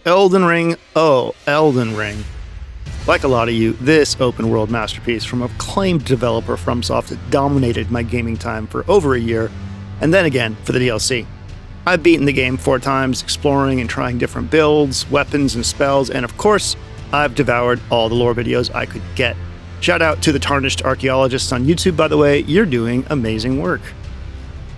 Elden Ring, oh, Elden Ring. Like a lot of you, this open world masterpiece from acclaimed developer FromSoft dominated my gaming time for over a year, and then again for the DLC. I've beaten the game 4 times, exploring and trying different builds, weapons, and spells, and of course, I've devoured all the lore videos I could get. Shout out to the Tarnished Archaeologists on YouTube, by the way, you're doing amazing work.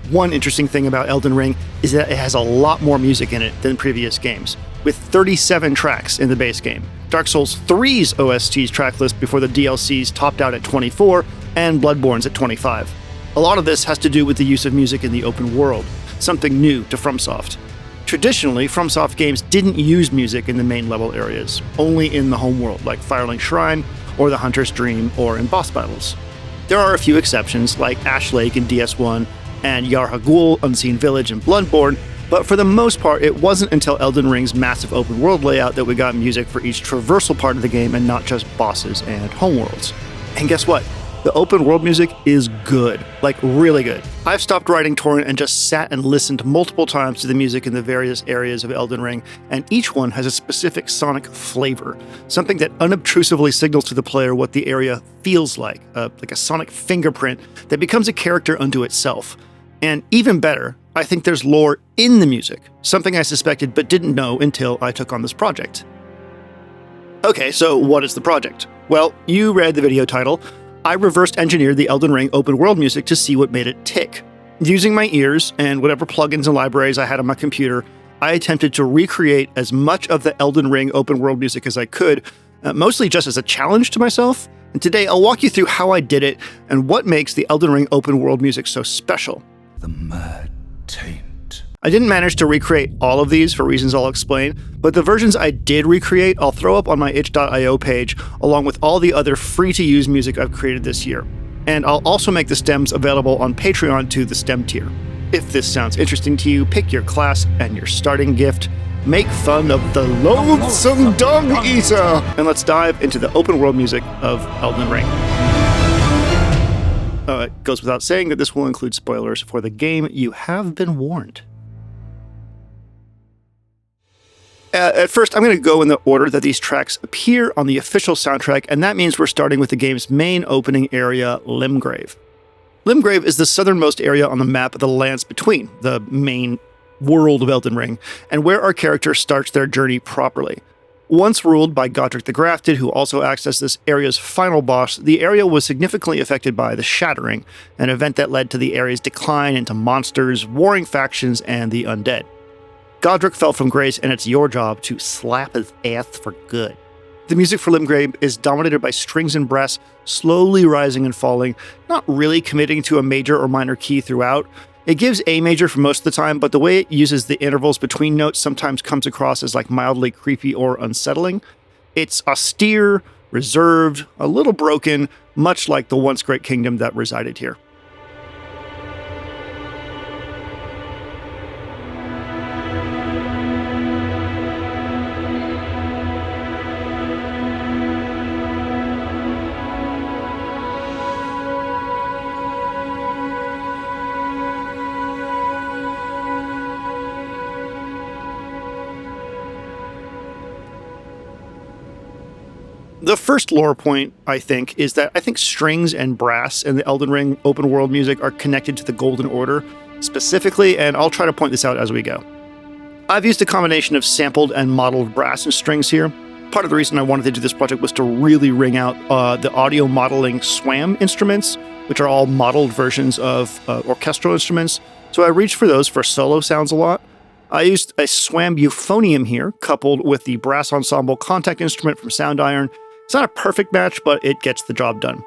One interesting thing about Elden Ring is that it has a lot more music in it than previous games, with 37 tracks in the base game. Dark Souls 3's OST's tracklist before the DLCs topped out at 24, and Bloodborne's at 25. A lot of this has to do with the use of music in the open world, something new to FromSoft. Traditionally, FromSoft games didn't use music in the main level areas, only in the homeworld, like Firelink Shrine, or the Hunter's Dream, or in boss battles. There are a few exceptions, like Ash Lake in DS1, and Yarhagul, Unseen Village, and Bloodborne, but for the most part, it wasn't until Elden Ring's massive open world layout that we got music for each traversal part of the game and not just bosses and homeworlds. And guess what? The open world music is good, like really good. I've stopped writing torrent and just sat and listened multiple times to the music in the various areas of Elden Ring, and each one has a specific sonic flavor, something that unobtrusively signals to the player what the area feels like a sonic fingerprint that becomes a character unto itself. And even better, I think there's lore in the music, something I suspected but didn't know until I took on this project. Okay, so what is the project? Well, you read the video title. I reversed engineered the Elden Ring open world music to see what made it tick. Using my ears and whatever plugins and libraries I had on my computer, I attempted to recreate as much of the Elden Ring open world music as I could, mostly just as a challenge to myself. And today I'll walk you through how I did it and what makes the Elden Ring open world music so special. The mad taint. I didn't manage to recreate all of these for reasons I'll explain, but the versions I did recreate I'll throw up on my itch.io page along with all the other free-to-use music I've created this year. And I'll also make the stems available on Patreon to the stem tier. If this sounds interesting to you, pick your class and your starting gift, make fun of the loathsome dung eater, and let's dive into the open world music of Elden Ring. It goes without saying that this will include spoilers for the game. You have been warned. At first, I'm going to go in the order that these tracks appear on the official soundtrack, and that means we're starting with the game's main opening area, Limgrave. Limgrave is the southernmost area on the map of the Lands Between, the main world of Elden Ring, and where our character starts their journey properly. Once ruled by Godric the Grafted, who also acts as this area's final boss, the area was significantly affected by the Shattering, an event that led to the area's decline into monsters, warring factions, and the undead. Godric fell from grace, and it's your job to slap his ass for good. The music for Limgrave is dominated by strings and brass, slowly rising and falling, not really committing to a major or minor key throughout. It gives A major for most of the time, but the way it uses the intervals between notes sometimes comes across as like mildly creepy or unsettling. It's austere, reserved, a little broken, much like the once great kingdom that resided here. The first lore point, I think, is that I think strings and brass in the Elden Ring open world music are connected to the Golden Order specifically, and I'll try to point this out as we go. I've used a combination of sampled and modeled brass and strings here. Part of the reason I wanted to do this project was to really ring out the audio modeling SWAM instruments, which are all modeled versions of orchestral instruments, so I reached for those for solo sounds a lot. I used a SWAM euphonium here, coupled with the brass ensemble contact instrument from Sound Iron. It's not a perfect match, but it gets the job done.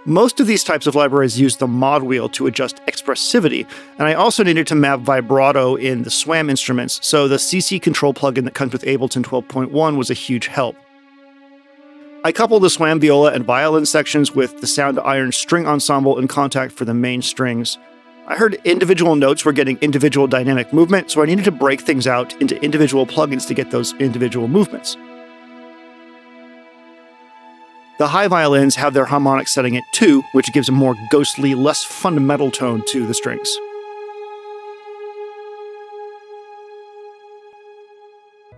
Most of these types of libraries use the mod wheel to adjust expressivity, and I also needed to map vibrato in the SWAM instruments, so the CC control plugin that comes with Ableton 12.1 was a huge help. I coupled the SWAM viola and violin sections with the Sound Iron string ensemble in contact for the main strings. I heard individual notes were getting individual dynamic movement, so I needed to break things out into individual plugins to get those individual movements. The high violins have their harmonic setting at 2, which gives a more ghostly, less fundamental tone to the strings.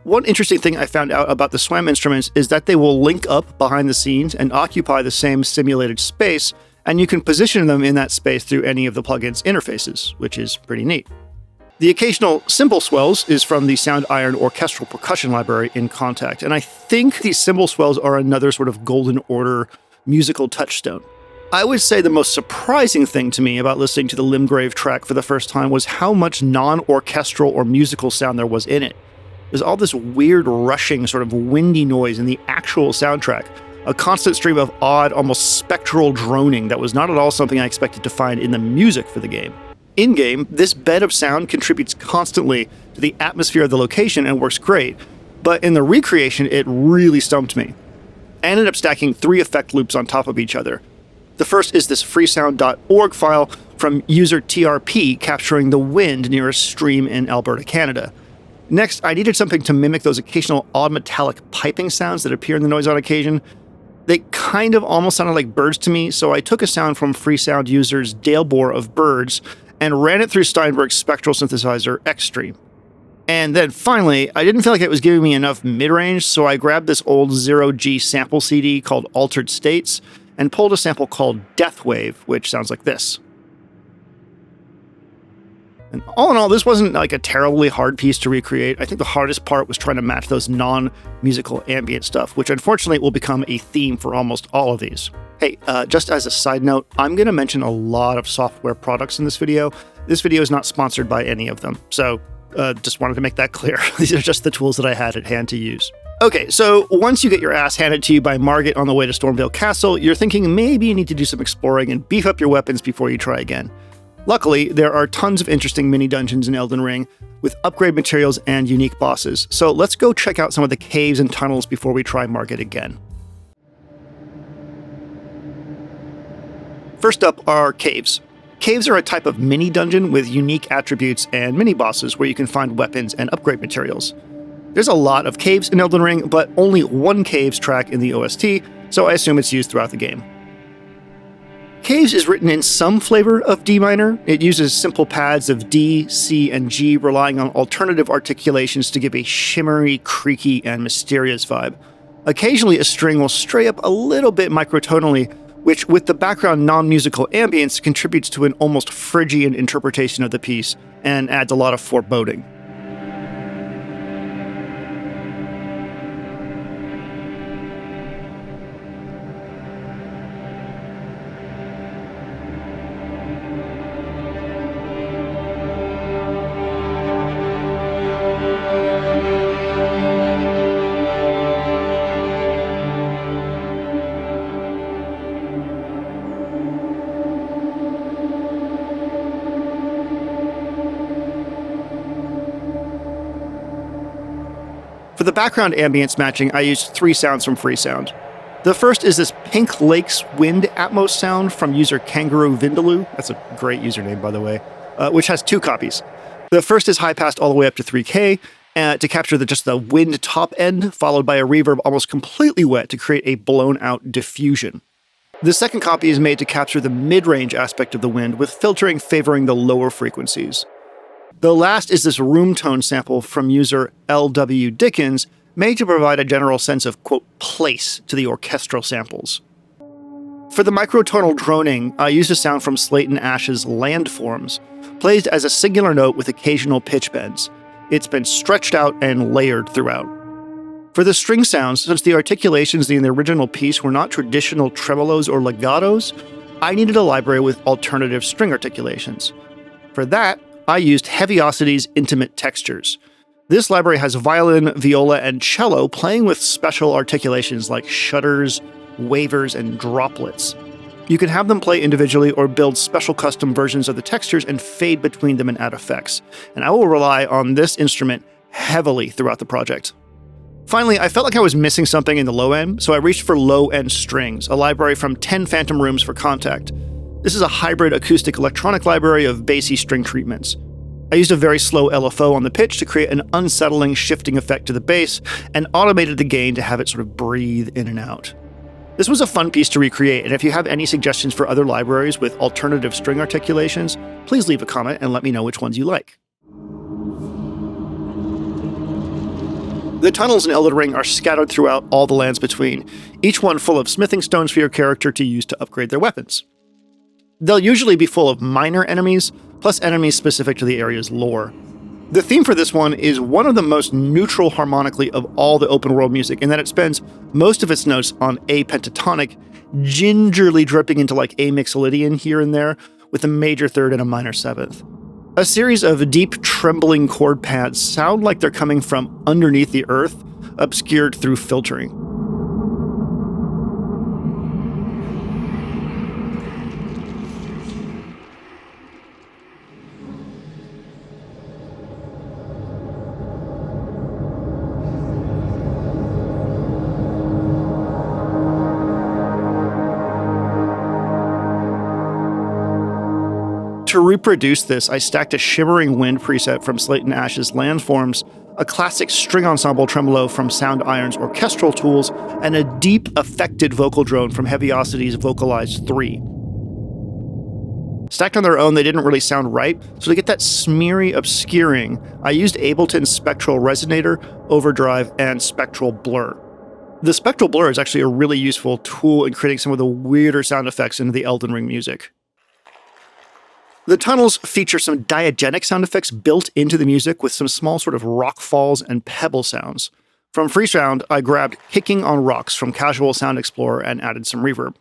One interesting thing I found out about the SWAM instruments is that they will link up behind the scenes and occupy the same simulated space, and you can position them in that space through any of the plugin's interfaces, which is pretty neat. The occasional cymbal swells is from the Sound Iron Orchestral Percussion Library in Contact, and I think these cymbal swells are another sort of Golden Order musical touchstone. I would say the most surprising thing to me about listening to the Limgrave track for the first time was how much non-orchestral or musical sound there was in it. There's all this weird rushing, sort of windy noise in the actual soundtrack, a constant stream of odd, almost spectral droning that was not at all something I expected to find in the music for the game. In-game, this bed of sound contributes constantly to the atmosphere of the location and works great, but in the recreation, it really stumped me. I ended up stacking 3 effect loops on top of each other. The first is this freesound.org file from user TRP capturing the wind near a stream in Alberta, Canada. Next, I needed something to mimic those occasional odd metallic piping sounds that appear in the noise on occasion. They kind of almost sounded like birds to me, so I took a sound from Freesound user's Dalebore of birds and ran it through Steinberg's spectral synthesizer Xstream. And then finally, I didn't feel like it was giving me enough mid-range, so I grabbed this old 0G sample CD called Altered States and pulled a sample called Deathwave, which sounds like this. And all in all, this wasn't like a terribly hard piece to recreate. I think the hardest part was trying to match those non-musical ambient stuff, which unfortunately will become a theme for almost all of these. Hey, just as a side note, I'm going to mention a lot of software products in this video. This video is not sponsored by any of them, so just wanted to make that clear. These are just the tools that I had at hand to use. Okay, so once you get your ass handed to you by Margit on the way to Stormviel Castle, you're thinking maybe you need to do some exploring and beef up your weapons before you try again. Luckily, there are tons of interesting mini-dungeons in Elden Ring, with upgrade materials and unique bosses, so let's go check out some of the caves and tunnels before we try Margit again. First up are caves. Caves are a type of mini-dungeon with unique attributes and mini-bosses where you can find weapons and upgrade materials. There's a lot of caves in Elden Ring, but only one caves track in the OST, so I assume it's used throughout the game. Caves is written in some flavor of D minor. It uses simple pads of D, C, and G, relying on alternative articulations to give a shimmery, creaky, and mysterious vibe. Occasionally, a string will stray up a little bit microtonally, which, with the background non-musical ambience, contributes to an almost Phrygian interpretation of the piece and adds a lot of foreboding. For the background ambience matching, I used 3 sounds from Freesound. The first is this Pink Lakes Wind Atmos sound from user Kangaroo Vindaloo. That's a great username, by the way, which has 2 copies. The first is high-passed all the way up to 3K to capture just the wind top end, followed by a reverb almost completely wet to create a blown-out diffusion. The second copy is made to capture the mid-range aspect of the wind, with filtering favoring the lower frequencies. The last is this room tone sample from user L.W. Dickens, made to provide a general sense of, quote, place to the orchestral samples. For the microtonal droning, I used a sound from Slayton Ash's Landforms, played as a singular note with occasional pitch bends. It's been stretched out and layered throughout. For the string sounds, since the articulations in the original piece were not traditional tremolos or legatos, I needed a library with alternative string articulations. For that, I used Heaviosity's Intimate Textures. This library has violin, viola, and cello playing with special articulations like shudders, wavers, and droplets. You can have them play individually or build special custom versions of the textures and fade between them and add effects, and I will rely on this instrument heavily throughout the project. Finally, I felt like I was missing something in the low end, so I reached for low-end strings, a library from 10 Phantom Rooms for Contact. This is a hybrid acoustic electronic library of bassy string treatments. I used a very slow LFO on the pitch to create an unsettling shifting effect to the bass, and automated the gain to have it sort of breathe in and out. This was a fun piece to recreate, and if you have any suggestions for other libraries with alternative string articulations, please leave a comment and let me know which ones you like. The tunnels in Elden Ring are scattered throughout all the lands between, each one full of smithing stones for your character to use to upgrade their weapons. They'll usually be full of minor enemies, plus enemies specific to the area's lore. The theme for this one is one of the most neutral harmonically of all the open world music, in that it spends most of its notes on A pentatonic, gingerly dripping into like A mixolydian here and there, with a major third and a minor seventh. A series of deep, trembling chord pads sound like they're coming from underneath the earth, obscured through filtering. To reproduce this, I stacked a shimmering wind preset from Slate and Ash's landforms, a classic string ensemble tremolo from Sound Iron's orchestral tools, and a deep, affected vocal drone from Heaviosity's Vocalize 3. Stacked on their own, they didn't really sound right, so to get that smeary obscuring, I used Ableton's Spectral Resonator, Overdrive, and Spectral Blur. The Spectral Blur is actually a really useful tool in creating some of the weirder sound effects into the Elden Ring music. The tunnels feature some diegenic sound effects built into the music with some small sort of rock falls and pebble sounds. From Freesound, I grabbed Kicking on Rocks from Casual Sound Explorer and added some reverb.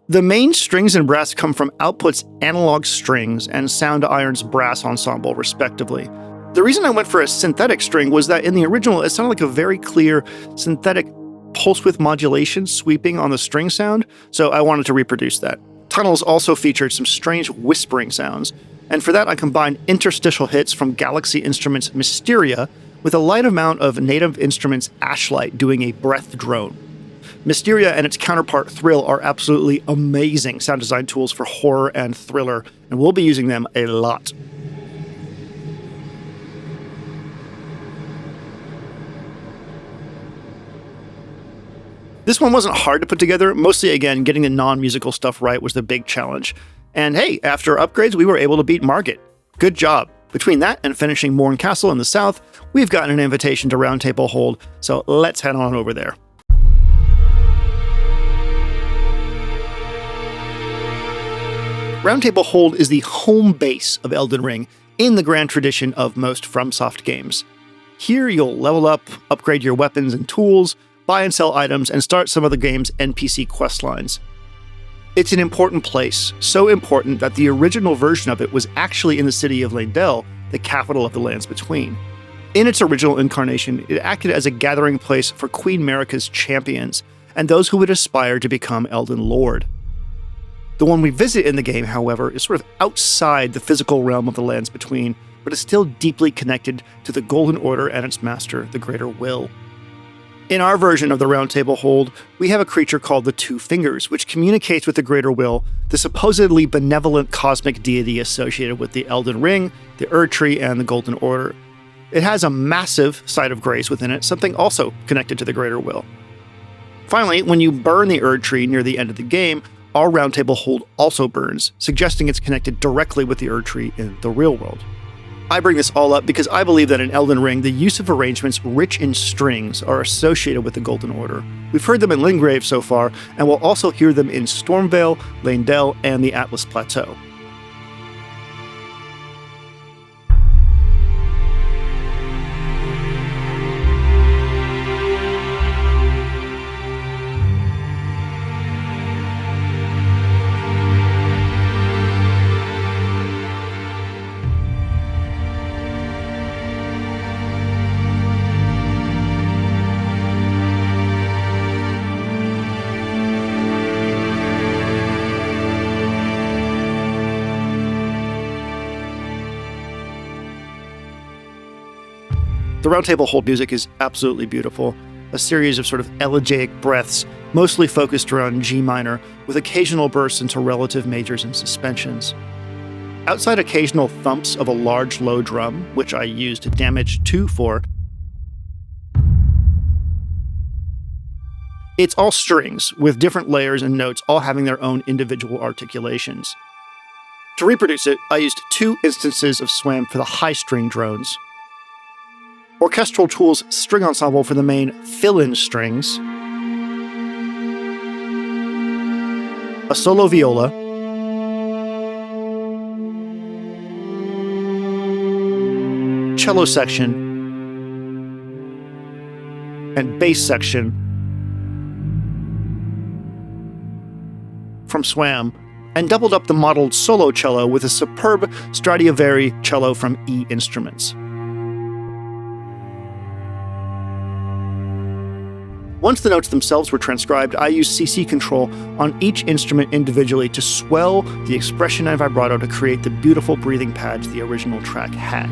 The main strings and brass come from Output's Analog Strings and Sound Iron's Brass Ensemble, respectively. The reason I went for a synthetic string was that in the original, it sounded like a very clear synthetic pulse width modulation sweeping on the string sound, so I wanted to reproduce that. Tunnels also featured some strange whispering sounds, and for that I combined interstitial hits from Galaxy Instruments' Mysteria with a light amount of Native Instruments' Ashlight doing a breath drone. Mysteria and its counterpart Thrill are absolutely amazing sound design tools for horror and thriller, and we'll be using them a lot. This one wasn't hard to put together, mostly again, getting the non-musical stuff right was the big challenge. And hey, after upgrades, we were able to beat Margit. Good job. Between that and finishing Morn Castle in the south, we've gotten an invitation to Roundtable Hold, so let's head on over there. Roundtable Hold is the home base of Elden Ring, in the grand tradition of most FromSoft games. Here you'll level up, upgrade your weapons and tools, buy and sell items, and start some of the game's NPC questlines. It's an important place, so important that the original version of it was actually in the city of Leyndell, the capital of the Lands Between. In its original incarnation, it acted as a gathering place for Queen Marika's champions, and those who would aspire to become Elden Lord. The one we visit in the game, however, is sort of outside the physical realm of the Lands Between, but is still deeply connected to the Golden Order and its master, the Greater Will. In our version of the Roundtable Hold, we have a creature called the Two Fingers, which communicates with the Greater Will, the supposedly benevolent cosmic deity associated with the Elden Ring, the Erd Tree, and the Golden Order. It has a massive site of grace within it, something also connected to the Greater Will. Finally, when you burn the Erd Tree near the end of the game, our Roundtable Hold also burns, suggesting it's connected directly with the Erd Tree in the real world. I bring this all up because I believe that in Elden Ring, the use of arrangements rich in strings are associated with the Golden Order. We've heard them in Limgrave so far, and we'll also hear them in Stormviel, Leyndell, and the Atlas Plateau. The Roundtable Hold music is absolutely beautiful, a series of sort of elegiac breaths, mostly focused around G minor, with occasional bursts into relative majors and suspensions. Outside occasional thumps of a large low drum, which I used damage 2 for, It's all strings, with different layers and notes all having their own individual articulations. To reproduce it, I used 2 instances of SWAM for the high string drones, Orchestral Tools String Ensemble for the main fill-in strings, a solo viola, cello section, and bass section from SWAM, and doubled up the modeled solo cello with a superb Stradivari cello from E Instruments. Once the notes themselves were transcribed, I used CC control on each instrument individually to swell the expression and vibrato to create the beautiful breathing pads the original track had.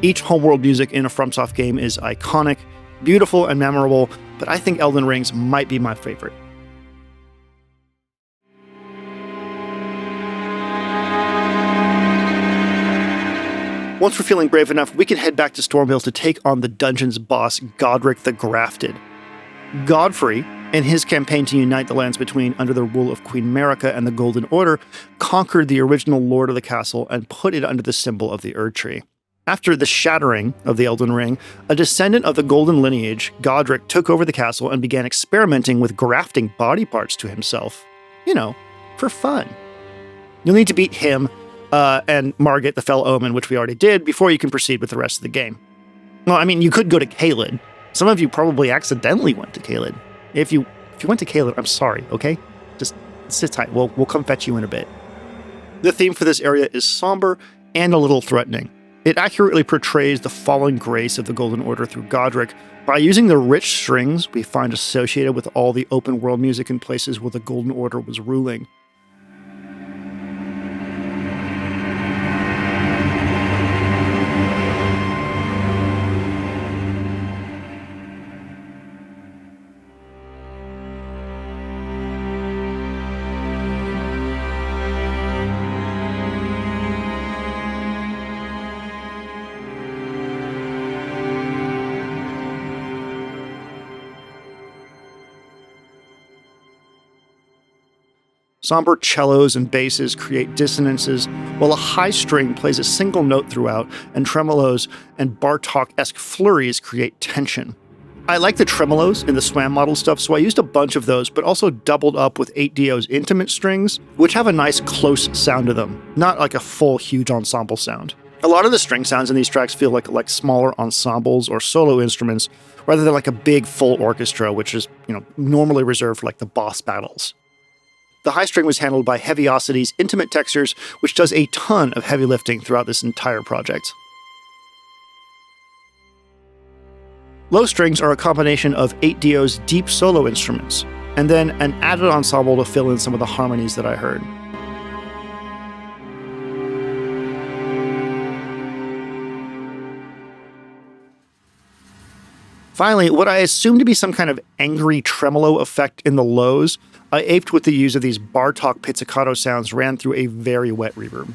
Each homeworld music in a FromSoft game is iconic, beautiful, and memorable, but I think Elden Ring's might be my favorite. Once we're feeling brave enough, we can head back to Stormviel to take on the dungeon's boss, Godric the Grafted. Godfrey, in his campaign to unite the lands between under the rule of Queen Marika and the Golden Order, conquered the original lord of the castle and put it under the symbol of the Erdtree. After the shattering of the Elden Ring, a descendant of the Golden lineage, Godric took over the castle and began experimenting with grafting body parts to himself. You know, for fun. You'll need to beat him and Margit the Fell Omen, which we already did, before you can proceed with the rest of the game. Well, I mean, you could go to Caelid. Some of you probably accidentally went to Caelid. If you went to Caelid, I'm sorry, okay? Just sit tight. We'll come fetch you in a bit. The theme for this area is somber and a little threatening. It accurately portrays the fallen grace of the Golden Order through Godric by using the rich strings we find associated with all the open world music in places where the Golden Order was ruling. Somber cellos and basses create dissonances, while a high string plays a single note throughout, and tremolos and Bartok-esque flurries create tension. I like the tremolos in the SWAM model stuff, so I used a bunch of those, but also doubled up with 8DO's intimate strings, which have a nice close sound to them, not like a full huge ensemble sound. A lot of the string sounds in these tracks feel like smaller ensembles or solo instruments, rather than like a big full orchestra, which is, normally reserved for like the boss battles. The high string was handled by Heaviosity's Intimate Textures, which does a ton of heavy lifting throughout this entire project. Low strings are a combination of 8DO's deep solo instruments, and then an added ensemble to fill in some of the harmonies that I heard. Finally, what I assume to be some kind of angry tremolo effect in the lows, I aped with the use of these Bartok pizzicato sounds ran through a very wet reverb.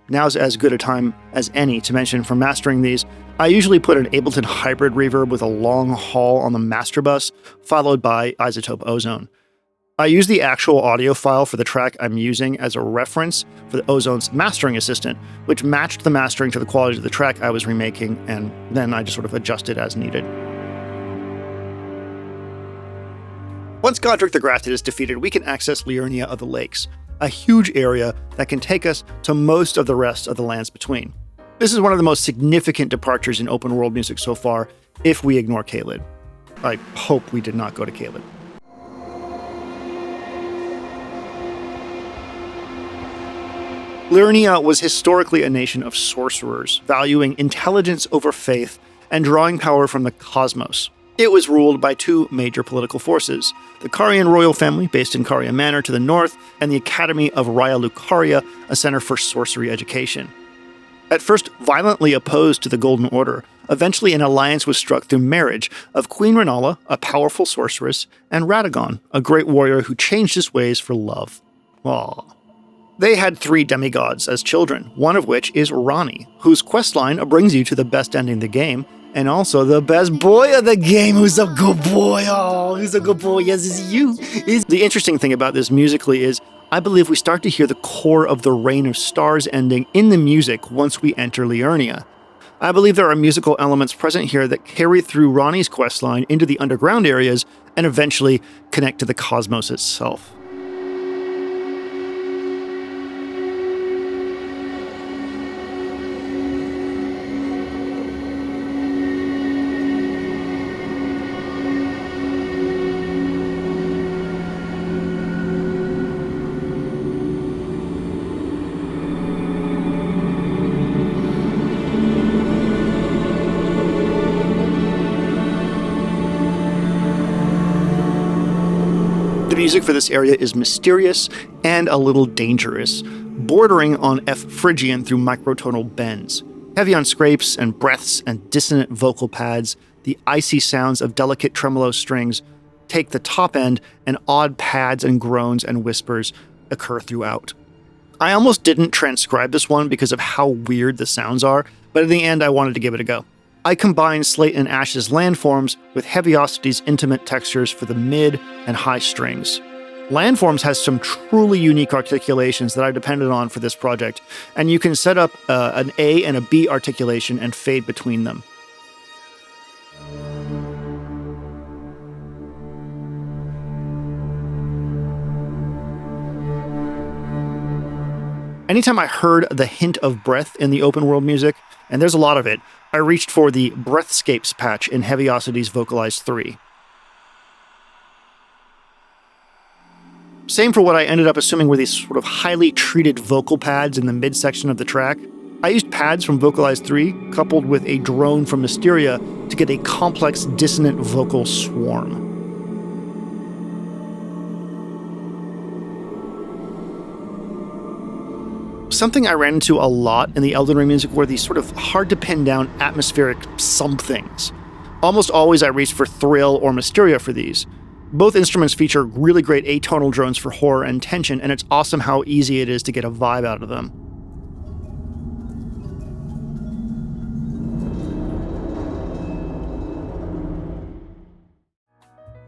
Now's as good a time as any to mention for mastering these. I usually put an Ableton hybrid reverb with a long haul on the master bus, followed by isotope ozone. I use the actual audio file for the track I'm using as a reference for the Ozone's mastering assistant, which matched the mastering to the quality of the track I was remaking, and then I just sort of adjusted as needed. Once Godric the Grafted is defeated, we can access Liurnia of the Lakes, a huge area that can take us to most of the rest of the lands between. This is one of the most significant departures in open world music so far, if we ignore Caelid. I hope we did not go to Caelid. Liurnia was historically a nation of sorcerers, valuing intelligence over faith and drawing power from the cosmos. It was ruled by 2 major political forces, the Carian royal family based in Caria Manor to the north, and the Academy of Raya Lucaria, a center for sorcery education. At first violently opposed to the Golden Order, eventually an alliance was struck through marriage of Queen Renala, a powerful sorceress, and Radagon, a great warrior who changed his ways for love. Aww. They had 3 demigods as children, one of which is Ranni, whose questline brings you to the best ending of the game, and also the best boy of the game, who's a good boy. Oh, who's a good boy? Yes, it's you. The interesting thing about this musically is I believe we start to hear the core of the Reign of Stars ending in the music once we enter Liurnia. I believe there are musical elements present here that carry through Ranni's questline into the underground areas and eventually connect to the cosmos itself. The music for this area is mysterious and a little dangerous, bordering on F Phrygian through microtonal bends. Heavy on scrapes and breaths and dissonant vocal pads, the icy sounds of delicate tremolo strings take the top end, and odd pads and groans and whispers occur throughout. I almost didn't transcribe this one because of how weird the sounds are, but in the end I wanted to give it a go. I combined Slate and Ash's landforms with Heaviosity's intimate textures for the mid and high strings. Landforms has some truly unique articulations that I depended on for this project, and you can set up an A and a B articulation and fade between them. Anytime I heard the hint of breath in the open world music, and there's a lot of it, I reached for the Breathscapes patch in Heaviosity's Vocalized 3. Same for what I ended up assuming were these sort of highly treated vocal pads in the midsection of the track. I used pads from Vocalized 3 coupled with a drone from Mysteria to get a complex dissonant vocal swarm. Something I ran into a lot in the Elden Ring music were these sort of hard to pin down atmospheric somethings. Almost always I reached for Thrill or Mysteria for these. Both instruments feature really great atonal drones for horror and tension, and it's awesome how easy it is to get a vibe out of them.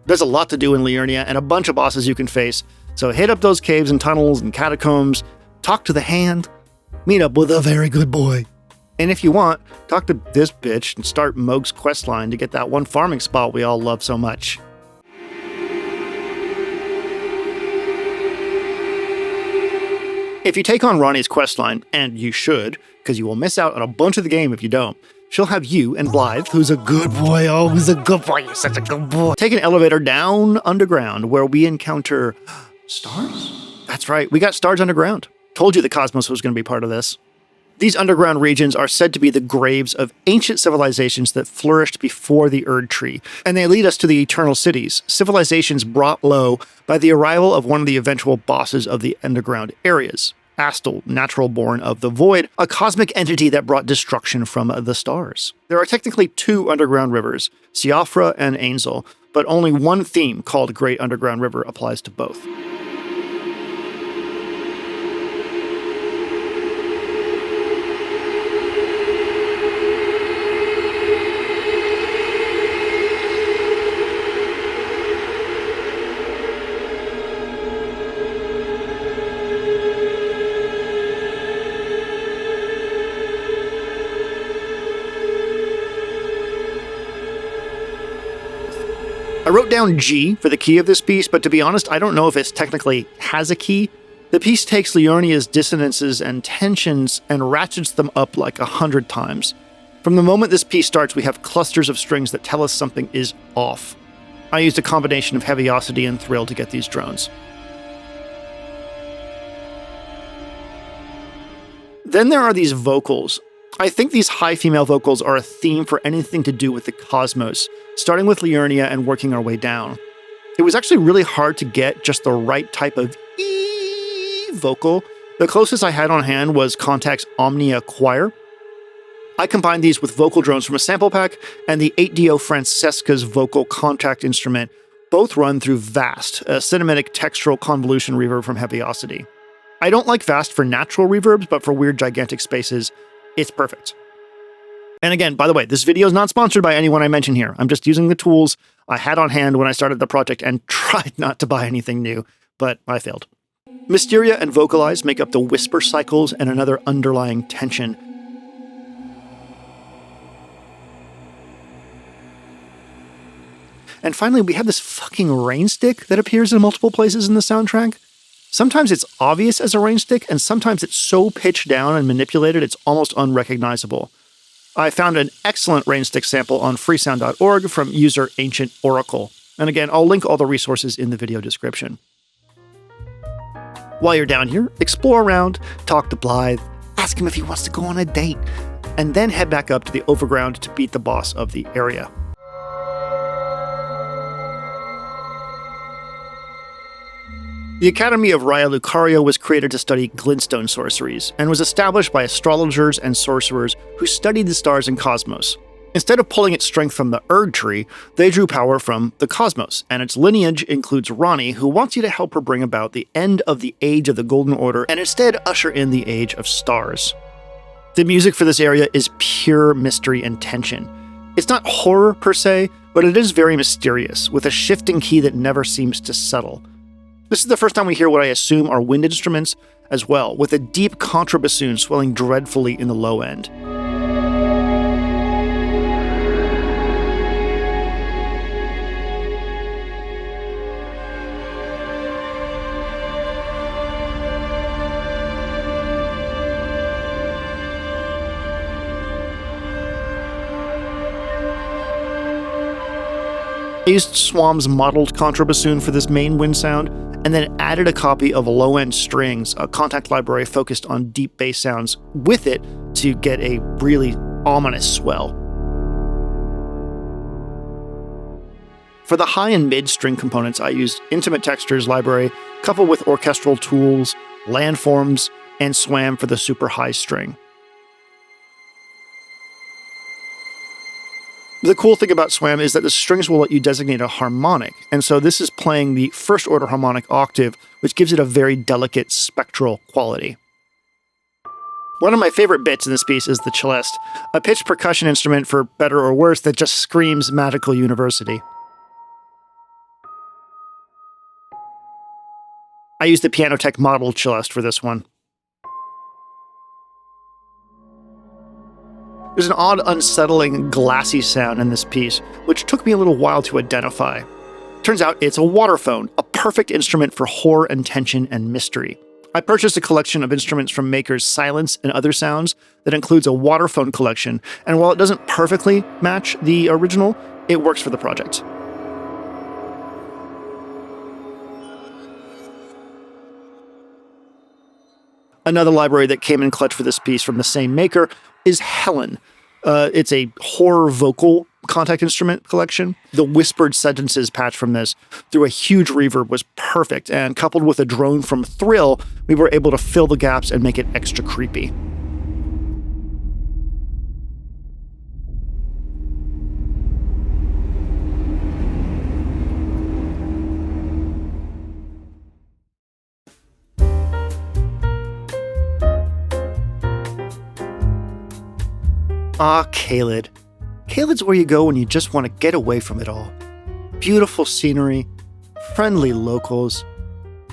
There's a lot to do in Liurnia and a bunch of bosses you can face, so hit up those caves and tunnels and catacombs, talk to the hand, meet up with a very good boy. And if you want, talk to this bitch and start Moog's questline to get that one farming spot we all love so much. If you take on Ranni's questline, and you should, because you will miss out on a bunch of the game if you don't, she'll have you and Blythe, who's a good boy, oh, who's a good boy, you're such a good boy, take an elevator down underground where we encounter stars? That's right, we got stars underground. Told you the cosmos was going to be part of this. These underground regions are said to be the graves of ancient civilizations that flourished before the Erd Tree, and they lead us to the eternal cities, civilizations brought low by the arrival of one of the eventual bosses of the underground areas, Astel, natural born of the Void, a cosmic entity that brought destruction from the stars. There are technically 2 underground rivers, Siofra and Ainzel, but only one theme called Great Underground River applies to both. I wrote down G for the key of this piece, but to be honest, I don't know if it technically has a key. The piece takes Liurnia's dissonances and tensions and ratchets them up like 100 times. From the moment this piece starts, we have clusters of strings that tell us something is off. I used a combination of Heaviosity and Thrill to get these drones. Then there are these vocals. I think these high female vocals are a theme for anything to do with the cosmos, starting with Liurnia and working our way down. It was actually really hard to get just the right type of ee vocal. The closest I had on hand was Contact's Omnia Choir. I combined these with vocal drones from a sample pack and the 8DO Francesca's vocal Contact instrument, both run through Vast, a cinematic textural convolution reverb from Heaviosity. I don't like fast for natural reverbs, but for weird gigantic spaces, it's perfect. And again, by the way, this video is not sponsored by anyone I mention here. I'm just using the tools I had on hand when I started the project and tried not to buy anything new, but I failed. Mysteria and vocalize make up the whisper cycles and another underlying tension. And finally, we have this fucking rain stick that appears in multiple places in the soundtrack. Sometimes it's obvious as a rain stick, and sometimes it's so pitched down and manipulated it's almost unrecognizable. I found an excellent rain stick sample on freesound.org from user Ancient Oracle. And again, I'll link all the resources in the video description. While you're down here, explore around, talk to Blythe, ask him if he wants to go on a date, and then head back up to the overground to beat the boss of the area. The Academy of Raya Lucaria was created to study glintstone sorceries, and was established by astrologers and sorcerers who studied the stars and cosmos. Instead of pulling its strength from the Erd tree, they drew power from the cosmos, and its lineage includes Rani, who wants you to help her bring about the end of the Age of the Golden Order, and instead usher in the Age of Stars. The music for this area is pure mystery and tension. It's not horror per se, but it is very mysterious, with a shifting key that never seems to settle. This is the first time we hear what I assume are wind instruments as well, with a deep contrabassoon swelling dreadfully in the low end. I used Swam's modeled contrabassoon for this main wind sound, and then added a copy of Low-End Strings, a contact library focused on deep bass sounds, with it to get a really ominous swell. For the high and mid string components, I used Intimate Textures library, coupled with orchestral tools, landforms, and Swam for the super high string. The cool thing about Swam is that the strings will let you designate a harmonic, and so this is playing the first order harmonic octave, which gives it a very delicate spectral quality. One of my favorite bits in this piece is the celeste, a pitched percussion instrument for better or worse that just screams magical university. I used the Pianotech model celeste for this one. There's an odd, unsettling, glassy sound in this piece, which took me a little while to identify. Turns out it's a waterphone, a perfect instrument for horror and tension and mystery. I purchased a collection of instruments from makers Silence and Other Sounds that includes a waterphone collection, and while it doesn't perfectly match the original, it works for the project. Another library that came in clutch for this piece from the same maker is Helen. It's a horror vocal contact instrument collection. The whispered sentences patch from this through a huge reverb was perfect, and coupled with a drone from Thrill, we were able to fill the gaps and make it extra creepy. Ah, Caelid. Caelid's where you go when you just want to get away from it all. Beautiful scenery, friendly locals,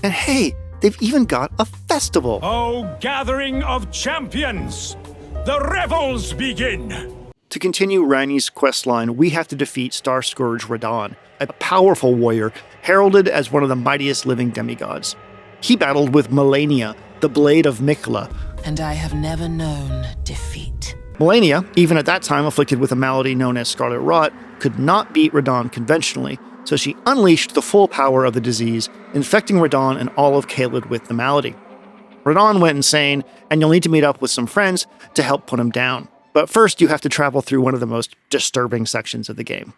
and hey, they've even got a festival. Oh, gathering of champions! The revels begin! To continue Rani's questline, we have to defeat Star Scourge Radahn, a powerful warrior heralded as one of the mightiest living demigods. He battled with Malenia, the Blade of Mikla, and I have never known defeat. Malenia, even at that time afflicted with a malady known as Scarlet Rot, could not beat Radahn conventionally, so she unleashed the full power of the disease, infecting Radahn and all of Caelid with the malady. Radahn went insane, and you'll need to meet up with some friends to help put him down. But first, you have to travel through one of the most disturbing sections of the game.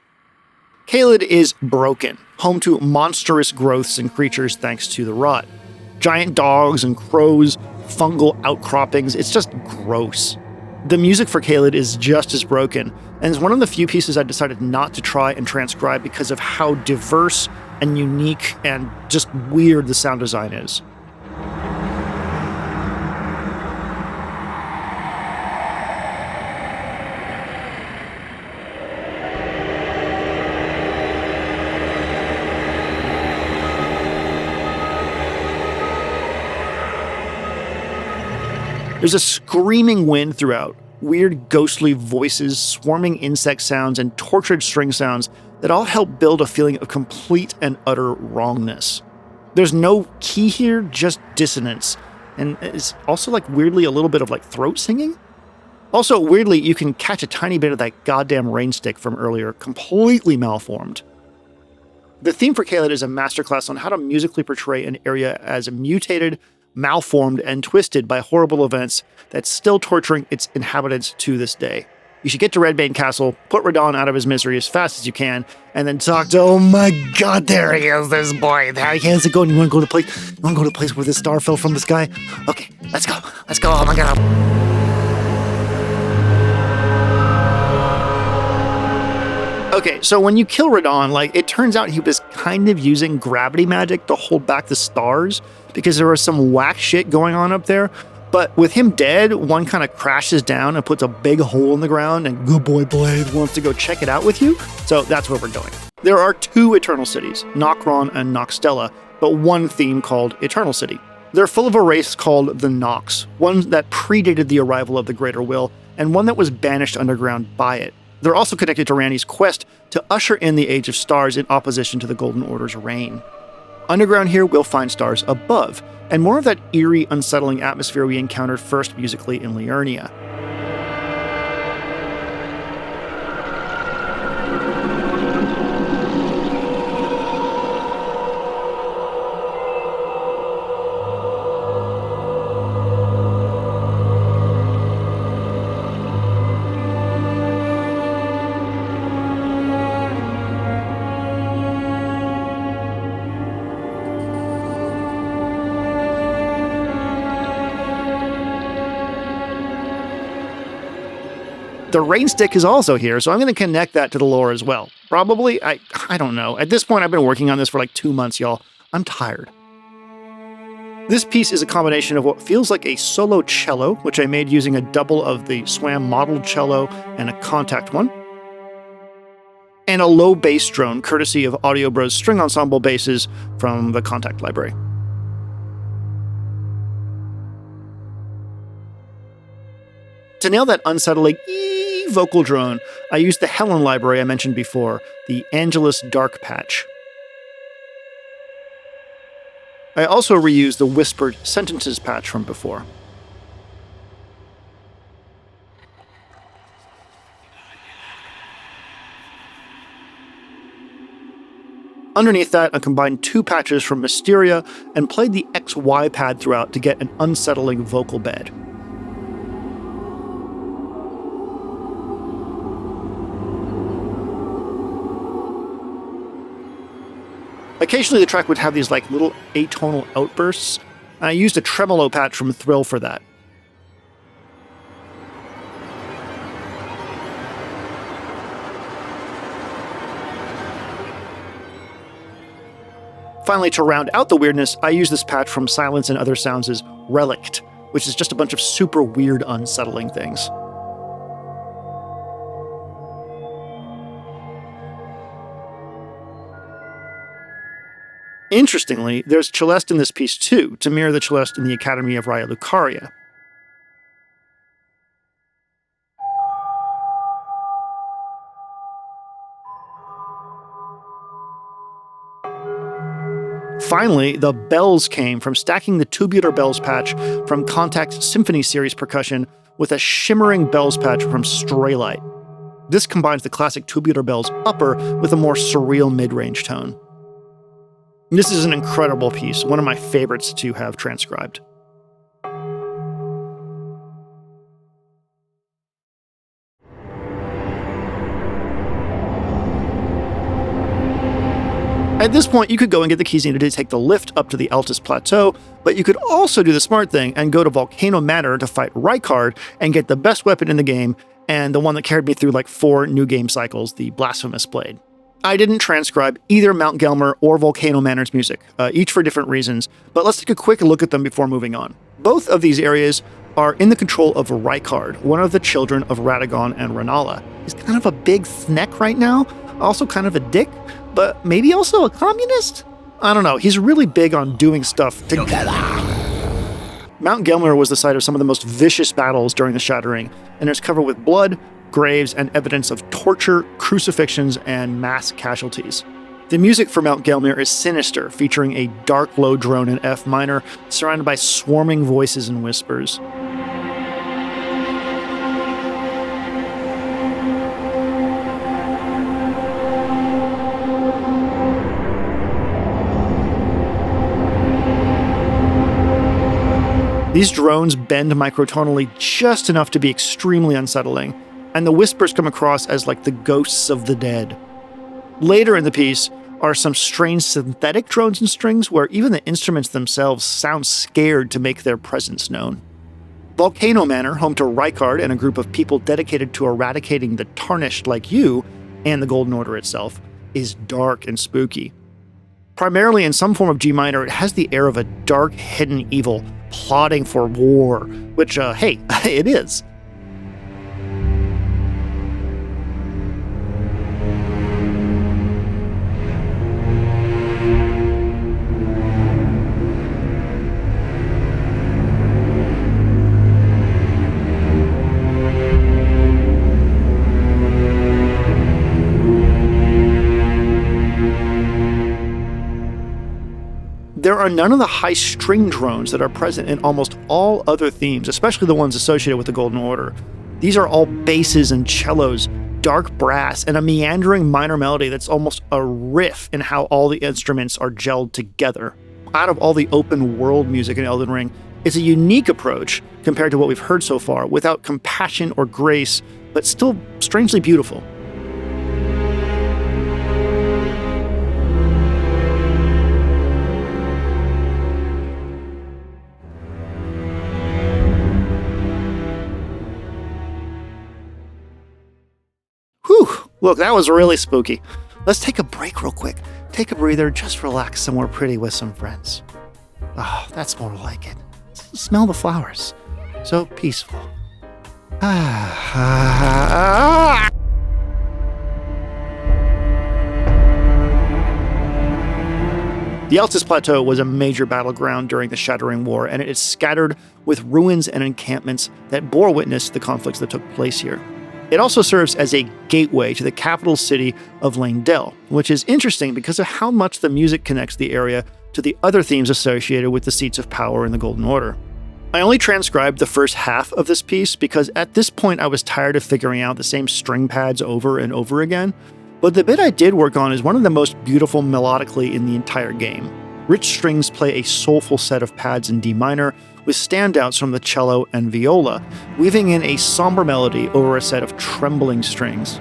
Caelid is broken, home to monstrous growths and creatures thanks to the rot. Giant dogs and crows, fungal outcroppings, it's just gross. The music for Caelid is just as broken, and is one of the few pieces I decided not to try and transcribe because of how diverse and unique and just weird the sound design is. There's a screaming wind throughout, weird ghostly voices, swarming insect sounds, and tortured string sounds that all help build a feeling of complete and utter wrongness. There's no key here, just dissonance, and it's also like weirdly a little bit of like throat singing. Also, weirdly, you can catch a tiny bit of that goddamn rain stick from earlier, completely malformed. The theme for Caelid is a masterclass on how to musically portray an area as mutated, malformed, and twisted by horrible events that's still torturing its inhabitants to this day. You should get to Redbane Castle, put Radon out of his misery as fast as you can, and then talk to, oh my god, there he is, this boy. How's it going? You want to go to the place where the star fell from the sky? Okay, let's go, oh my god. Okay, so when you kill Radon, it turns out he was kind of using gravity magic to hold back the stars because there was some whack shit going on up there. But with him dead, one kind of crashes down and puts a big hole in the ground, and good boy Blade wants to go check it out with you. So that's where we're going. There are 2 Eternal Cities, Nokron and Nokstella, but one theme called Eternal City. They're full of a race called the Nox, one that predated the arrival of the Greater Will, and one that was banished underground by it. They're also connected to Randy's quest to usher in the Age of Stars in opposition to the Golden Order's reign. Underground here, we'll find stars above, and more of that eerie, unsettling atmosphere we encountered first musically in Liurnia. The rain stick is also here, so I'm going to connect that to the lore as well. Probably, I don't know. At this point, I've been working on this for 2 months, y'all. I'm tired. This piece is a combination of what feels like a solo cello, which I made using a double of the SWAM modeled cello and a contact one, and a low bass drone, courtesy of Audio Bros string ensemble basses from the Contact library. To nail that unsettling vocal drone, I used the Helen library I mentioned before, the Angelus Dark Patch. I also reused the Whispered Sentences patch from before. Underneath that, I combined 2 patches from Mysteria and played the XY pad throughout to get an unsettling vocal bed. Occasionally the track would have these little atonal outbursts, and I used a tremolo patch from Thrill for that. Finally, to round out the weirdness, I used this patch from Silence and Other Sounds' Relict, which is just a bunch of super weird, unsettling things. Interestingly, there's Celeste in this piece too, to mirror the Celeste in the Academy of Raya Lucaria. Finally, the bells came from stacking the Tubular Bells patch from Contact's Symphony series percussion with a shimmering bells patch from Straylight. This combines the classic Tubular Bells upper with a more surreal mid-range tone. This is an incredible piece, one of my favorites to have transcribed. At this point, you could go and get the keys needed to take the lift up to the Altus plateau, but you could also do the smart thing and go to Volcano Manor to fight Rykard and get the best weapon in the game, and the one that carried me through 4 new game cycles, the Blasphemous Blade. I didn't transcribe either Mount Gelmir or Volcano Manor's music, each for different reasons, but let's take a quick look at them before moving on. Both of these areas are in the control of Rykard, one of the children of Radagon and Renala. He's kind of a big snack right now, also kind of a dick, but maybe also a communist? I don't know, he's really big on doing stuff together. Mount Gelmir was the site of some of the most vicious battles during the Shattering, and is covered with blood, graves, and evidence of torture, crucifixions, and mass casualties. The music for Mount Gelmir is sinister, featuring a dark low drone in F minor, surrounded by swarming voices and whispers. These drones bend microtonally just enough to be extremely unsettling, and the whispers come across as like the ghosts of the dead. Later in the piece are some strange synthetic drones and strings where even the instruments themselves sound scared to make their presence known. Volcano Manor, home to Rykard and a group of people dedicated to eradicating the Tarnished like you, and the Golden Order itself, is dark and spooky. Primarily in some form of G minor, it has the air of a dark, hidden evil plotting for war, which, hey, it is. There are none of the high string drones that are present in almost all other themes, especially the ones associated with the Golden Order. These are all basses and cellos, dark brass, and a meandering minor melody that's almost a riff in how all the instruments are gelled together. Out of all the open world music in Elden Ring, it's a unique approach compared to what we've heard so far, without compassion or grace, but still strangely beautiful. Whew, look, that was really spooky. Let's take a break real quick. Take a breather, just relax somewhere pretty with some friends. Oh, that's more like it. Smell the flowers. So peaceful. The Altus Plateau was a major battleground during the Shattering War, and it is scattered with ruins and encampments that bore witness to the conflicts that took place here. It also serves as a gateway to the capital city of Leyndell, which is interesting because of how much the music connects the area to the other themes associated with the seats of power in the Golden Order. I only transcribed the first half of this piece because at this point I was tired of figuring out the same string pads over and over again, but the bit I did work on is one of the most beautiful melodically in the entire game. Rich strings play a soulful set of pads in D minor, with standouts from the cello and viola, weaving in a somber melody over a set of trembling strings.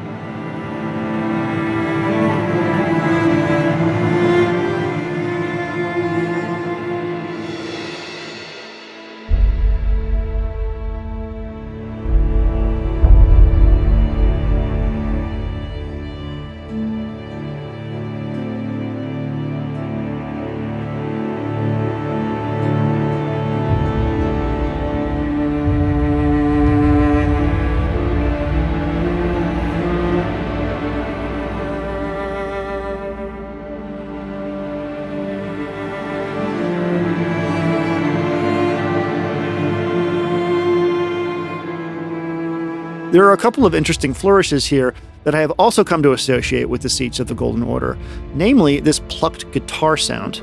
There are a couple of interesting flourishes here that I have also come to associate with the seats of the Golden Order, namely this plucked guitar sound.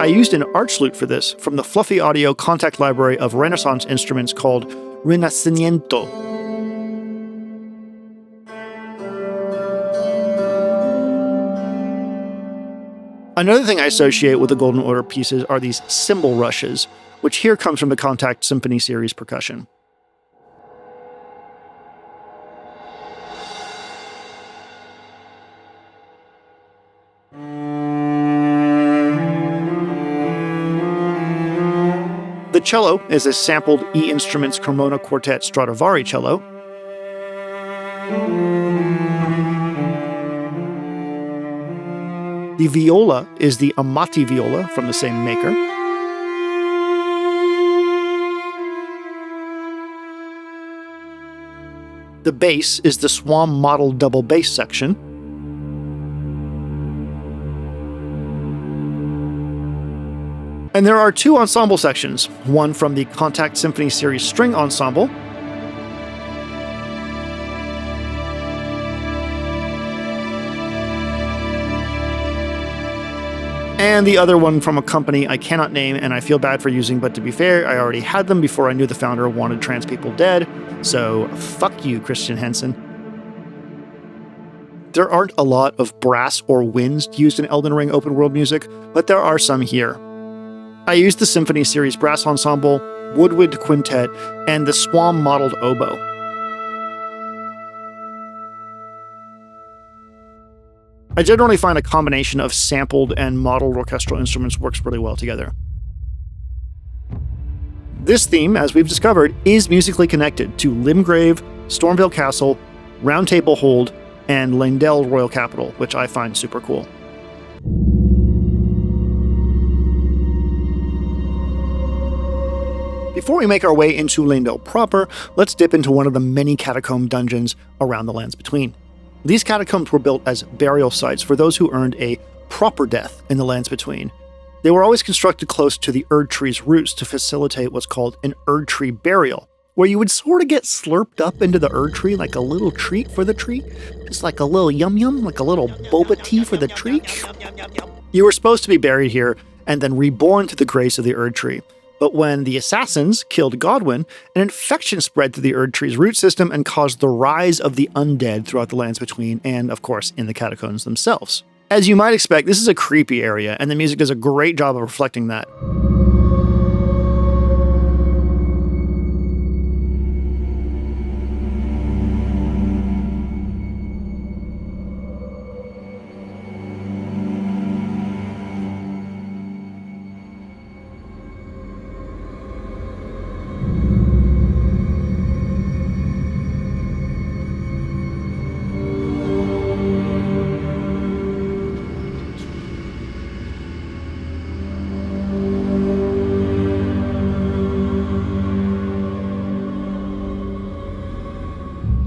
I used an arch lute for this from the Fluffy Audio contact library of Renaissance instruments called Rinascimento. Another thing I associate with the Golden Order pieces are these cymbal rushes, which here comes from the Contact Symphony series percussion. The cello is a sampled E Instruments Cremona Quartet Stradivari cello. The viola is the Amati viola from the same maker. The bass is the Swam Model double bass section. And there are 2 ensemble sections, one from the Contact Symphony Series String Ensemble, and the other one from a company I cannot name and I feel bad for using, but to be fair, I already had them before I knew the founder wanted trans people dead, so fuck you, Christian Henson. There aren't a lot of brass or winds used in Elden Ring open world music, but there are some here. I used the Symphony Series Brass Ensemble, Woodwind Quintet, and the Swam modeled oboe. I generally find a combination of sampled and modeled orchestral instruments works really well together. This theme, as we've discovered, is musically connected to Limgrave, Stormviel Castle, Roundtable Hold, and Leyndell Royal Capital, which I find super cool. Before we make our way into Leyndell proper, let's dip into one of the many catacomb dungeons around the Lands Between. These catacombs were built as burial sites for those who earned a proper death in the Lands Between. They were always constructed close to the Erd tree's roots to facilitate what's called an Erd tree burial, where you would sort of get slurped up into the Erd tree like a little treat for the tree, just like a little yum-yum, like a little boba tea for the tree. You were supposed to be buried here and then reborn to the grace of the Erd tree. But when the assassins killed Godwyn, an infection spread through the Erd tree's root system and caused the rise of the undead throughout the Lands Between and, of course, in the catacombs themselves. As you might expect, this is a creepy area, and the music does a great job of reflecting that.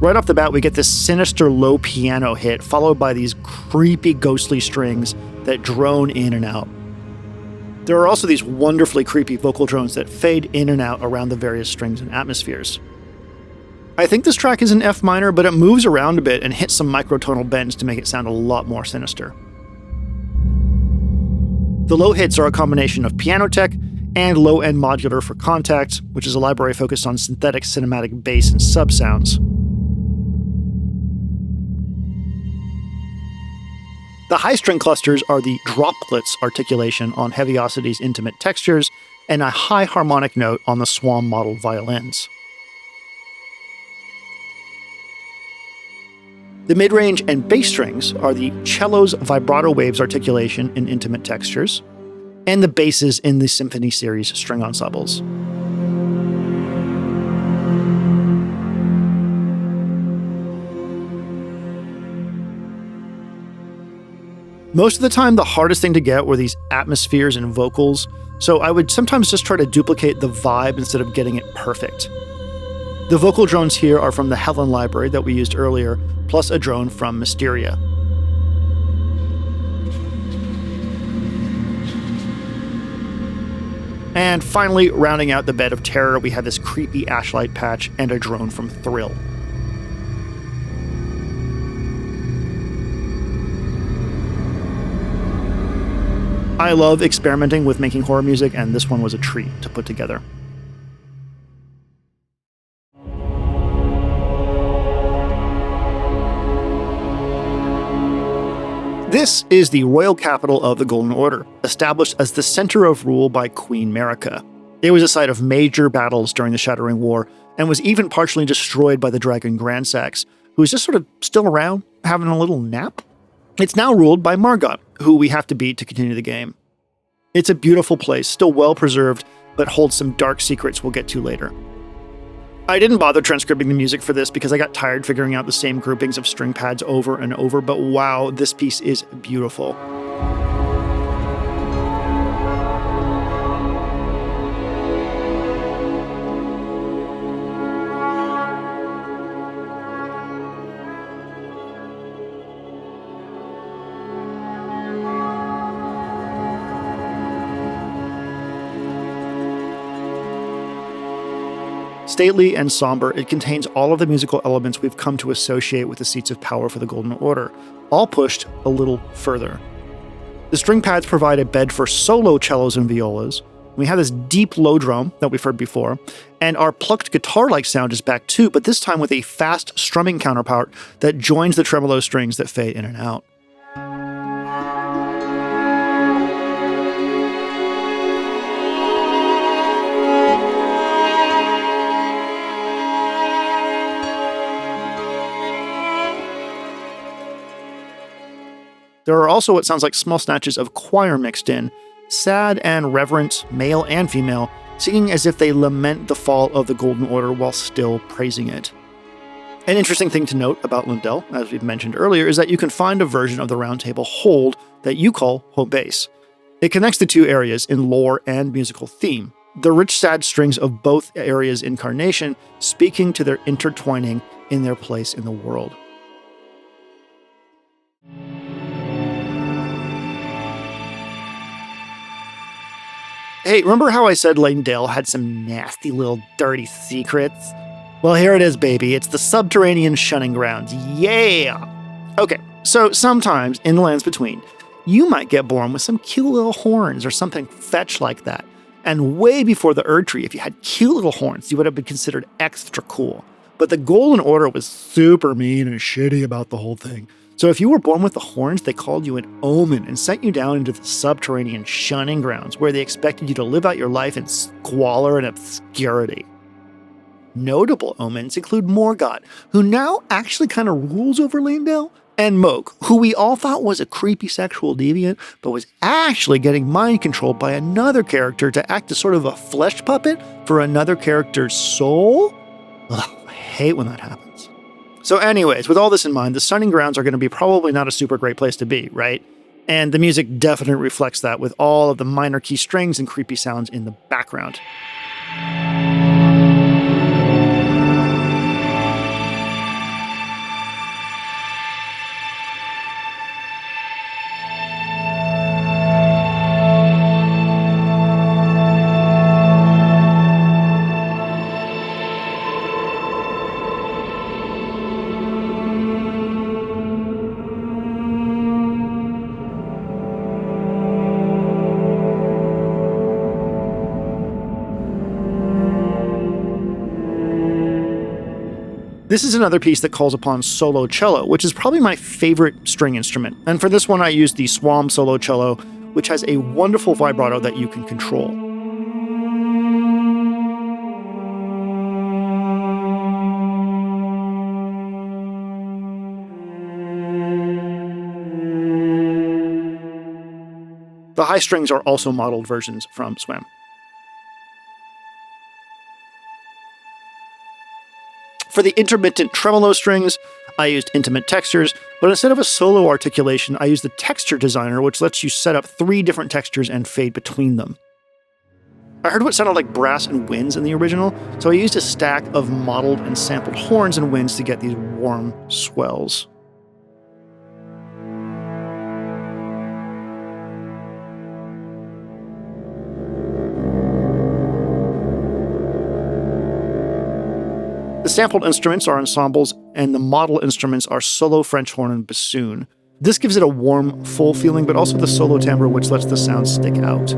Right off the bat, we get this sinister low piano hit, followed by these creepy ghostly strings that drone in and out. There are also these wonderfully creepy vocal drones that fade in and out around the various strings and atmospheres. I think this track is in F minor, but it moves around a bit and hits some microtonal bends to make it sound a lot more sinister. The low hits are a combination of piano tech and low-end modular for Contact, which is a library focused on synthetic cinematic bass and sub-sounds. The high string clusters are the droplets articulation on Heaviosity's intimate textures and a high harmonic note on the Swam modeled violins. The mid-range and bass strings are the cello's vibrato waves articulation in intimate textures, and the basses in the Symphony Series string ensembles. Most of the time, the hardest thing to get were these atmospheres and vocals, so I would sometimes just try to duplicate the vibe instead of getting it perfect. The vocal drones here are from the Helen library that we used earlier, plus a drone from Mysteria. And finally, rounding out the bed of terror, we have this creepy ashlight patch and a drone from Thrill. I love experimenting with making horror music, and this one was a treat to put together. This is the royal capital of the Golden Order, established as the center of rule by Queen Marika. It was a site of major battles during the Shattering War, and was even partially destroyed by the dragon Grandsax, who is just sort of still around, having a little nap. It's now ruled by Margot, who we have to beat to continue the game. It's a beautiful place, still well preserved, but holds some dark secrets we'll get to later. I didn't bother transcribing the music for this because I got tired figuring out the same groupings of string pads over and over, but wow, this piece is beautiful. Stately and somber, it contains all of the musical elements we've come to associate with the seats of power for the Golden Order, all pushed a little further. The string pads provide a bed for solo cellos and violas. We have this deep low drum that we've heard before, and our plucked guitar-like sound is back too, but this time with a fast strumming counterpart that joins the tremolo strings that fade in and out. There are also what sounds like small snatches of choir mixed in, sad and reverent, male and female, singing as if they lament the fall of the Golden Order while still praising it. An interesting thing to note about leyndell, as we've mentioned earlier, is that you can find a version of the roundtable hold that you call home base. It connects the two areas in lore and musical theme, the rich sad strings of both areas' incarnation speaking to their intertwining in their place in the world. Hey, remember how I said Leyndell had some nasty little dirty secrets? Well, here it is, baby. It's the subterranean shunning grounds. Yeah! Okay, so sometimes in the lands between, you might get born with some cute little horns or something fetch like that. And way before the Erd Tree, if you had cute little horns, you would have been considered extra cool. But the Golden Order was super mean and shitty about the whole thing. So if you were born with the horns, they called you an omen and sent you down into the subterranean shunning grounds, where they expected you to live out your life in squalor and obscurity. Notable omens include Morgott, who now actually kind of rules over Leyndell, and Moke, who we all thought was a creepy sexual deviant, but was actually getting mind controlled by another character to act as sort of a flesh puppet for another character's soul. Ugh, I hate when that happens. So anyways, with all this in mind, the shunning grounds are going to be probably not a super great place to be, right? And the music definitely reflects that with all of the minor key strings and creepy sounds in the background. This is another piece that calls upon solo cello, which is probably my favorite string instrument. And for this one, I used the Swam solo cello, which has a wonderful vibrato that you can control. The high strings are also modeled versions from Swam. For the intermittent tremolo strings, I used intimate textures, but instead of a solo articulation, I used the texture designer, which lets you set up 3 different textures and fade between them. I heard what sounded like brass and winds in the original, so I used a stack of modeled and sampled horns and winds to get these warm swells. The sampled instruments are ensembles, and the model instruments are solo French horn and bassoon. This gives it a warm, full feeling, but also the solo timbre, which lets the sound stick out.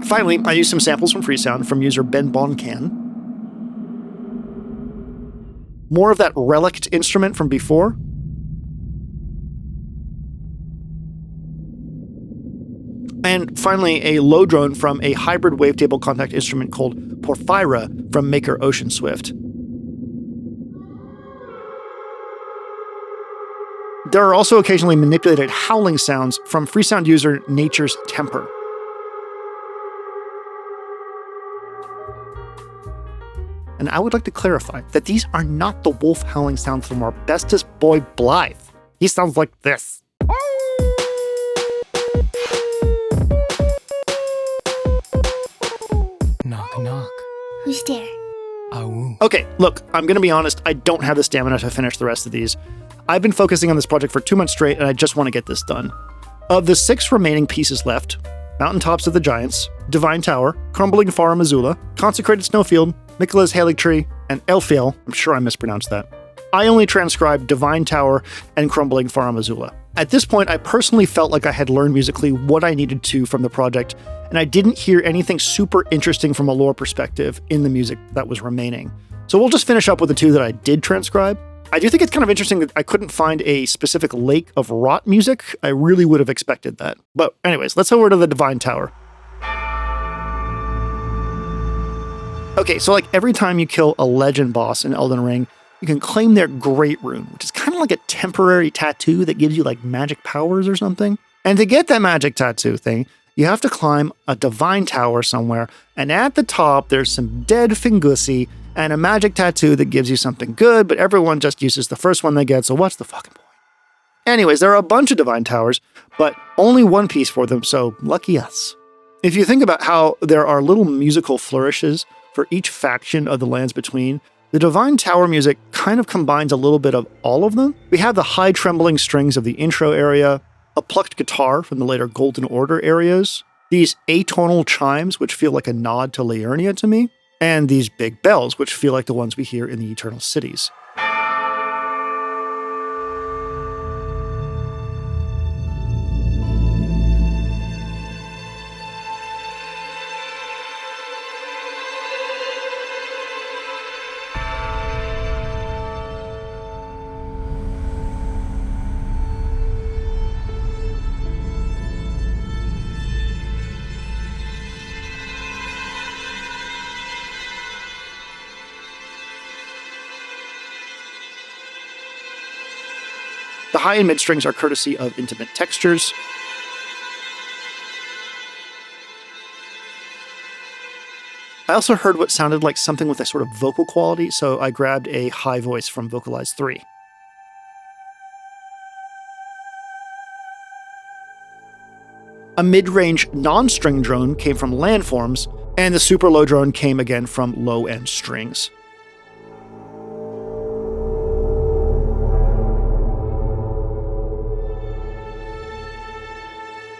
Finally, I used some samples from Freesound from user Ben Boncan. More of that relict instrument from before. And finally, a low drone from a hybrid wavetable contact instrument called Porphyra from maker Ocean Swift. There are also occasionally manipulated howling sounds from Freesound user Nature's Temper. And I would like to clarify that these are not the wolf howling sounds from our bestest boy Blythe. He sounds like this. Knock, knock. Who's there? Ow. Okay, look, I'm gonna be honest, I don't have the stamina to finish the rest of these. I've been focusing on this project for 2 months straight, and I just want to get this done. Of the 6 remaining pieces left, Mountaintops of the Giants, Divine Tower, Crumbling Farum Azula, Consecrated Snowfield, Mikola's Halig Tree, and Elfiel, I'm sure I mispronounced that, I only transcribed Divine Tower and Crumbling Farum Azula. At this point, I personally felt like I had learned musically what I needed to from the project, and I didn't hear anything super interesting from a lore perspective in the music that was remaining. So we'll just finish up with the 2 that I did transcribe. I do think it's kind of interesting that I couldn't find a specific lake of rot music. I really would have expected that. But anyways, let's go over to the Divine Tower. Okay, so like every time you kill a legend boss in Elden Ring, you can claim their Great Rune, which is kind of like a temporary tattoo that gives you like magic powers or something. And to get that magic tattoo thing, you have to climb a Divine Tower somewhere, and at the top there's some dead Fingusi and a magic tattoo that gives you something good, but everyone just uses the first one they get, so what's the fucking point? Anyways, there are a bunch of Divine Towers, but only one piece for them, so lucky us. If you think about how there are little musical flourishes for each faction of the Lands Between, the Divine Tower music kind of combines a little bit of all of them. We have the high trembling strings of the intro area, a plucked guitar from the later Golden Order areas, these atonal chimes which feel like a nod to Liurnia to me, and these big bells which feel like the ones we hear in the Eternal Cities. The high and mid strings are courtesy of Intimate Textures. I also heard what sounded like something with a sort of vocal quality, so I grabbed a high voice from Vocalize 3. A mid-range non-string drone came from landforms, and the super low drone came again from low-end strings.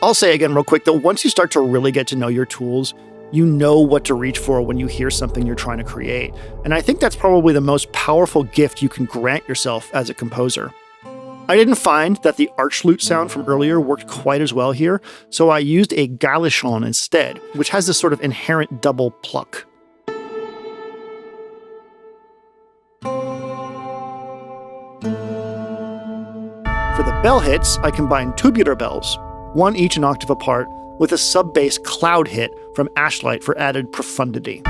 I'll say again real quick that once you start to really get to know your tools, you know what to reach for when you hear something you're trying to create. And I think that's probably the most powerful gift you can grant yourself as a composer. I didn't find that the archlute sound from earlier worked quite as well here, so I used a galichon instead, which has this sort of inherent double pluck. For the bell hits, I combined tubular bells, one each an octave apart, with a sub-bass cloud hit from Ashlight for added profundity.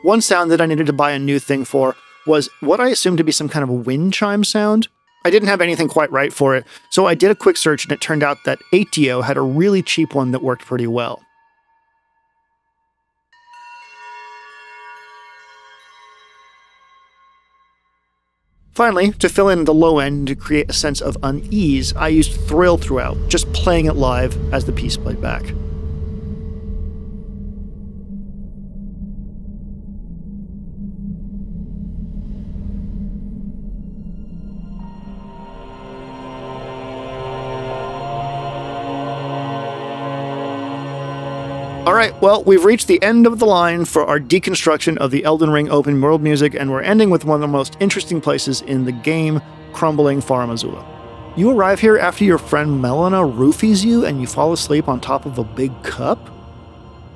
One sound that I needed to buy a new thing for was what I assumed to be some kind of wind chime sound. I didn't have anything quite right for it, so I did a quick search and it turned out that Atio had a really cheap one that worked pretty well. Finally, to fill in the low end and to create a sense of unease, I used thrill throughout, just playing it live as the piece played back. Alright, well, we've reached the end of the line for our deconstruction of the Elden Ring open world music, and we're ending with one of the most interesting places in the game, Crumbling Farum Azula. You arrive here after your friend Melina roofies you and you fall asleep on top of a big cup?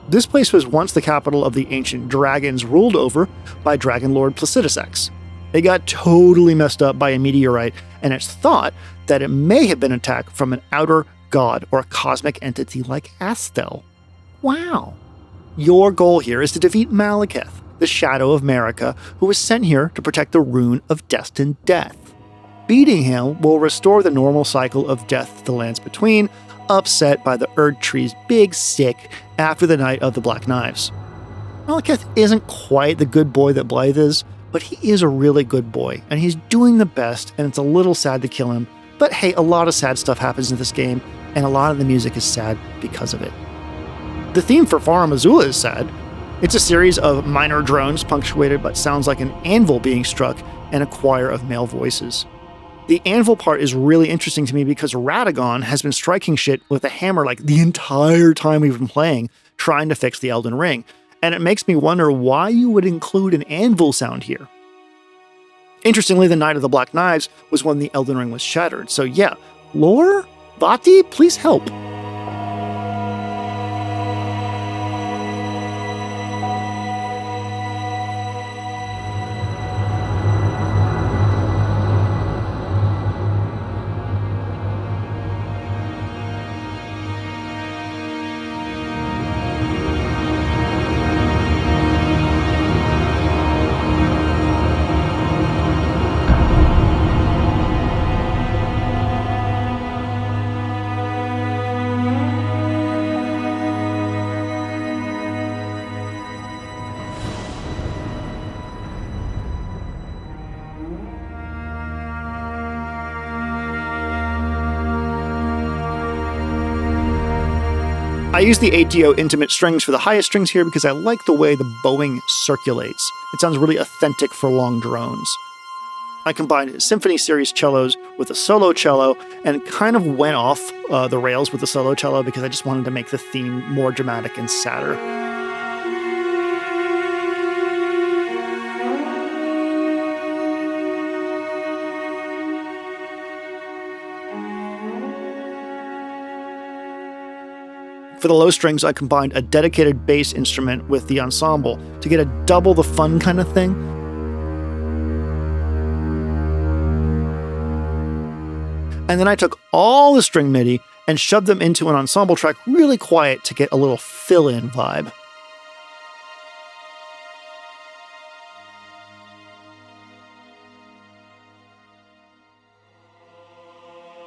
This place was once the capital of the ancient dragons ruled over by Dragon Lord Placidusax. It got totally messed up by a meteorite, and it's thought that it may have been attacked from an outer god or a cosmic entity like Astel. Wow. Your goal here is to defeat Malekith, the Shadow of Marika, who was sent here to protect the Rune of Destined Death. Beating him will restore the normal cycle of death to the Lands Between, upset by the Erd Tree's big sick after the Night of the Black Knives. Malekith isn't quite the good boy that Blythe is, but he is a really good boy, and he's doing the best, and it's a little sad to kill him, but hey, a lot of sad stuff happens in this game, and a lot of the music is sad because of it. The theme for Farum Azula is sad. It's a series of minor drones punctuated by sounds like an anvil being struck and a choir of male voices. The anvil part is really interesting to me because Radagon has been striking shit with a hammer like the entire time we've been playing, trying to fix the Elden Ring, and it makes me wonder why you would include an anvil sound here. Interestingly, the Night of the Black Knives was when the Elden Ring was shattered, so yeah, lore? Vati, please help. I use the ATO Intimate strings for the highest strings here because I like the way the bowing circulates. It sounds really authentic for long drones. I combined Symphony Series cellos with a solo cello and kind of went off the rails with the solo cello because I just wanted to make the theme more dramatic and sadder. For the low strings, I combined a dedicated bass instrument with the ensemble to get a double the fun kind of thing. And then I took all the string MIDI and shoved them into an ensemble track really quiet to get a little fill-in vibe.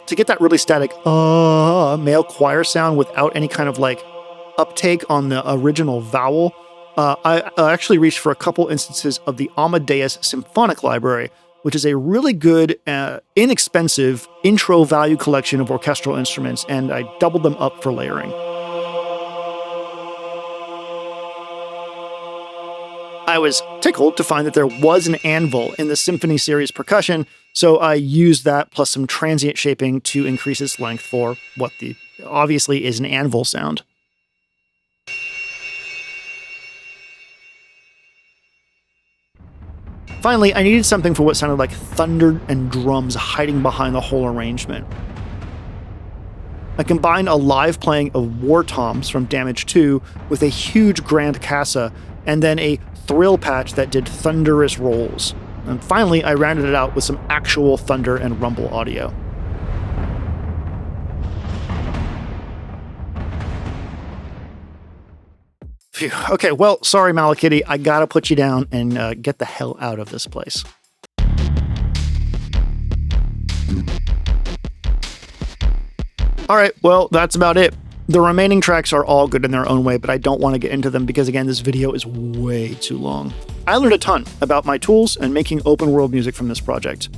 To get that really static male choir sound without any kind of like uptake on the original vowel, I actually reached for a couple instances of the Amadeus Symphonic Library, which is a really good, inexpensive intro value collection of orchestral instruments, and I doubled them up for layering. I was tickled to find that there was an anvil in the Symphony Series percussion, so I used that plus some transient shaping to increase its length for what obviously is an anvil sound. Finally, I needed something for what sounded like thunder and drums hiding behind the whole arrangement. I combined a live playing of war toms from Damage 2 with a huge grand casa, and then a thrill patch that did thunderous rolls. And finally, I rounded it out with some actual thunder and rumble audio. Phew. Okay, well, sorry, Malakitty, I gotta put you down and get the hell out of this place. All right, well, that's about it. The remaining tracks are all good in their own way, but I don't want to get into them because, again, this video is way too long. I learned a ton about my tools and making open world music from this project.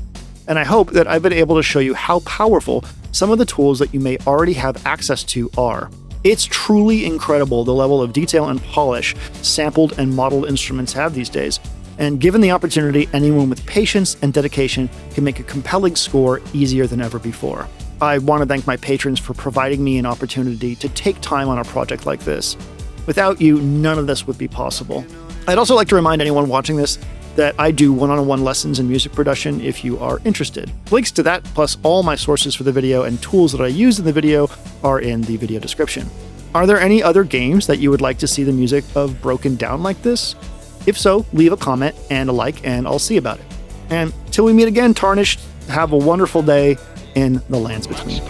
And I hope that I've been able to show you how powerful some of the tools that you may already have access to are. It's truly incredible the level of detail and polish sampled and modeled instruments have these days. And given the opportunity, anyone with patience and dedication can make a compelling score easier than ever before. I want to thank my patrons for providing me an opportunity to take time on a project like this. Without you, none of this would be possible. I'd also like to remind anyone watching this that I do one-on-one lessons in music production if you are interested. Links to that, plus all my sources for the video and tools that I use in the video, are in the video description. Are there any other games that you would like to see the music of broken down like this? If so, leave a comment and a like, and I'll see about it. And till we meet again, Tarnished, have a wonderful day in the lands between.